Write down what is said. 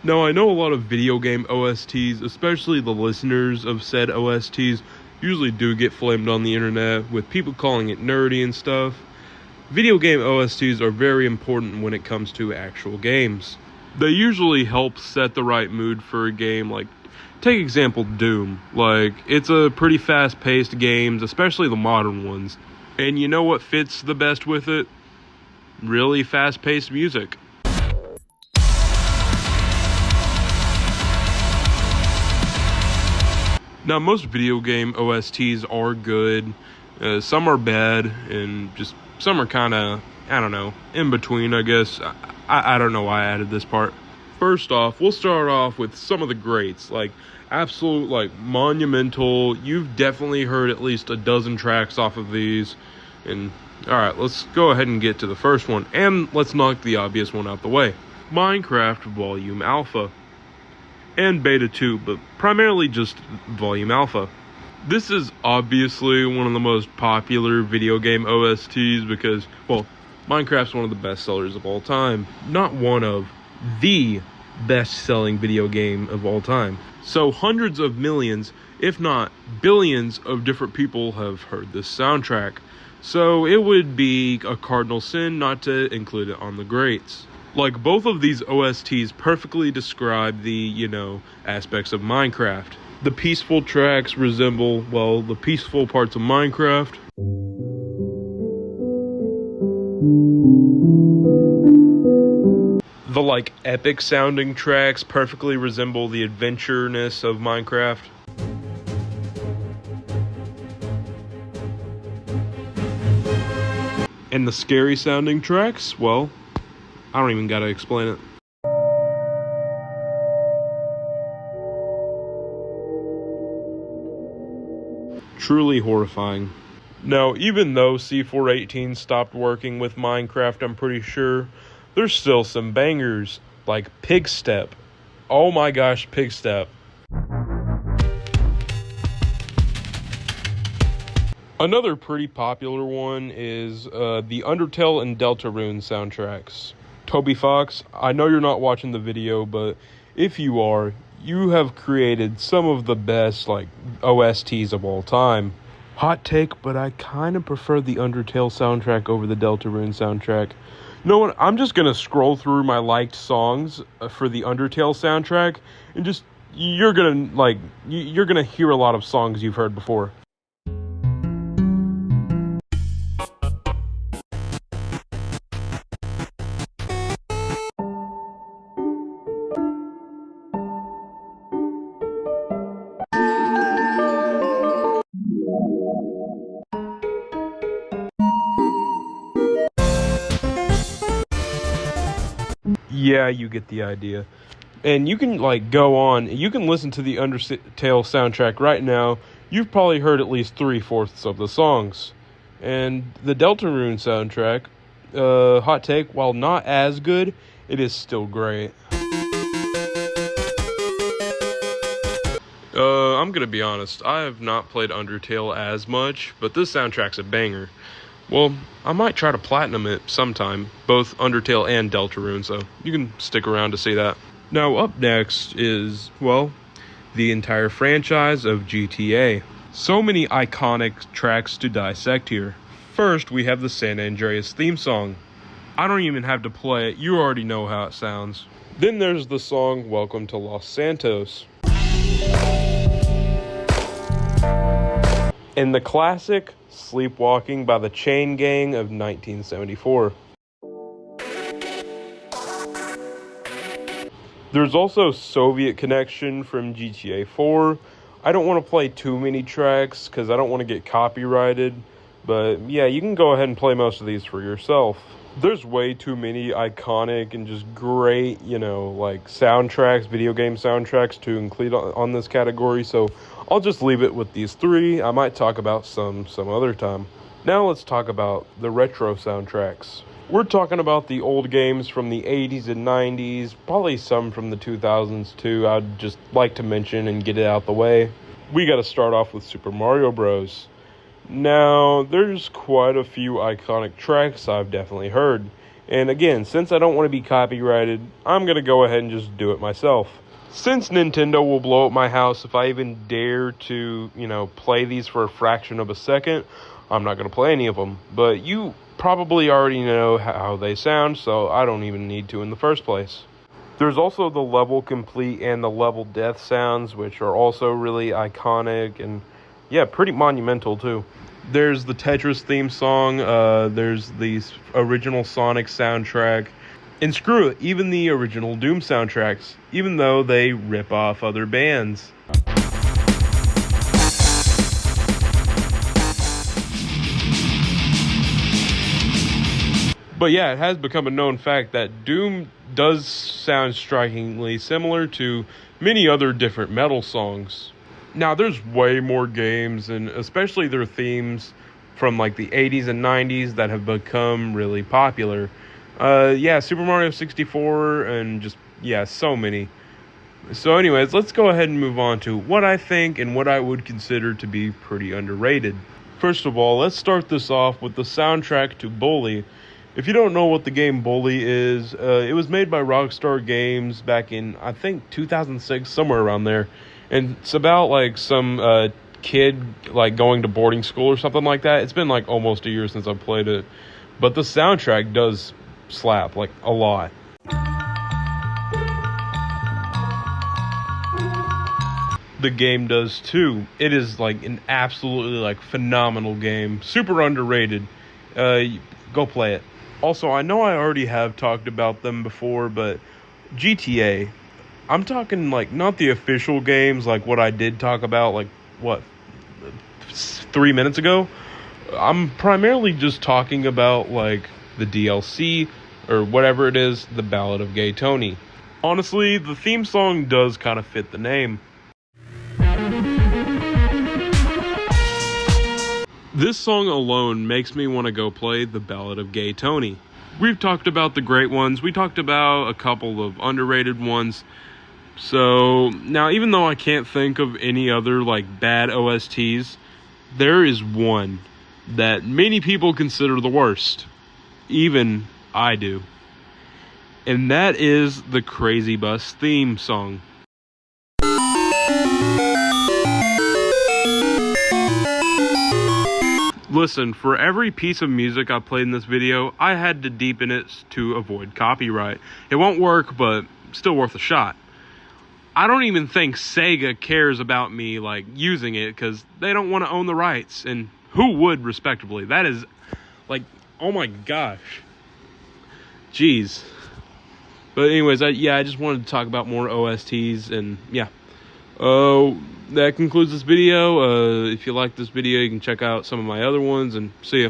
Now, I know a lot of video game OSTs, especially the listeners of said OSTs, usually do get flamed on the internet with people calling it nerdy and stuff. Video game OSTs are very important when it comes to actual games. They usually help set the right mood for a game. Like, take example Doom. Like, it's a pretty fast-paced game, especially the modern ones. And you know what fits the best with it? Really fast-paced music. Now, most video game OSTs are good. Some are bad, and just some are kind of, I don't know, in between, I guess. I don't know why I added this part. First off, we'll start off with some of the greats, like absolute, like monumental. You've definitely heard at least a dozen tracks off of these. And alright, let's go ahead and get to the first one, and let's knock the obvious one out the way. Minecraft Volume Alpha. And Beta 2, but primarily just Volume Alpha. This is obviously one of the most popular video game OSTs because, well, Minecraft's one of the best sellers of all time. Not one of, the best-selling video game of all time. So hundreds of millions, if not billions, of different people have heard this soundtrack. So it would be a cardinal sin not to include it on the greats. Like, both of these OSTs perfectly describe the, aspects of Minecraft. The peaceful tracks resemble, well, the peaceful parts of Minecraft. The, like, epic sounding tracks perfectly resemble the adventureness of Minecraft. And the scary sounding tracks, well, I don't even gotta explain it. Truly horrifying. Now, even though C418 stopped working with Minecraft, I'm pretty sure, there's still some bangers, like Pig Step. Oh my gosh, Pig Step. Another pretty popular one is the Undertale and Deltarune soundtracks. Toby Fox, I know you're not watching the video, but if you are, you have created some of the best, OSTs of all time. Hot take, but I kind of prefer the Undertale soundtrack over the Deltarune soundtrack. You know what? I'm just going to scroll through my liked songs for the Undertale soundtrack, and just, you're going to hear a lot of songs you've heard before. Yeah, you get the idea. And you can, go on. You can listen to the Undertale soundtrack right now. You've probably heard at least 3/4 of the songs. And the Deltarune soundtrack, hot take, while not as good, it is still great. I'm gonna be honest. I have not played Undertale as much, but this soundtrack's a banger. Well, I might try to platinum it sometime, both Undertale and Deltarune, so you can stick around to see that. Now, up next is, well, the entire franchise of GTA. So many iconic tracks to dissect here. First, we have the San Andreas theme song. I don't even have to play it, you already know how it sounds. Then there's the song Welcome to Los Santos. And the classic Sleepwalking by the Chain Gang of 1974. There's also Soviet Connection from GTA 4. I don't want to play too many tracks because I don't want to get copyrighted. But yeah, you can go ahead and play most of these for yourself. There's way too many iconic and just great, soundtracks, video game soundtracks to include on this category. So I'll just leave it with these three. I might talk about some other time. Now let's talk about the retro soundtracks. We're talking about the old games from the 80s and 90s, probably some from the 2000s too. I'd just like to mention and get it out the way. We got to start off with Super Mario Bros. Now, there's quite a few iconic tracks I've definitely heard, And again, since I don't want to be copyrighted, I'm going to go ahead and just do it myself. Since Nintendo will blow up my house if I even dare to, play these for a fraction of a second, I'm not going to play any of them. But you probably already know how they sound, so I don't even need to in the first place. There's also the level complete and the level death sounds, which are also really iconic and, pretty monumental too. There's the Tetris theme song, there's the original Sonic soundtrack, and screw it, even the original Doom soundtracks, even though they rip off other bands. But yeah, it has become a known fact that Doom does sound strikingly similar to many other different metal songs. Now, there's way more games, and especially their themes from like the 80s and 90s that have become really popular. Super Mario 64 and just, so many. So anyways, let's go ahead and move on to what I think and what I would consider to be pretty underrated. First of all, let's start this off with the soundtrack to Bully. If you don't know what the game Bully is, it was made by Rockstar Games back in, I think, 2006, somewhere around there. And it's about, like, some kid, like, going to boarding school or something like that. It's been, like, almost a year since I played it. But the soundtrack does slap, like, a lot. The game does, too. It is, like, an absolutely, like, phenomenal game. Super underrated. Go play it. Also, I know I already have talked about them before, but GTA, I'm talking, like, not the official games, like what I did talk about, like, 3 minutes ago? I'm primarily just talking about, like, the DLC, or whatever it is, the Ballad of Gay Tony. Honestly, the theme song does kind of fit the name. This song alone makes me want to go play the Ballad of Gay Tony. We've talked about the great ones. We talked about a couple of underrated ones. So, now even though I can't think of any other, like, bad OSTs, there is one that many people consider the worst. Even I do. And that is the Crazy Bus theme song. Listen, for every piece of music I played in this video, I had to deepen it to avoid copyright. It won't work, but still worth a shot. I don't even think Sega cares about me, like, using it, because they don't want to own the rights. And who would, respectively? That is, like, oh my gosh. Jeez. But anyways, I just wanted to talk about more OSTs, and yeah. That concludes this video. If you like this video, you can check out some of my other ones, and see ya.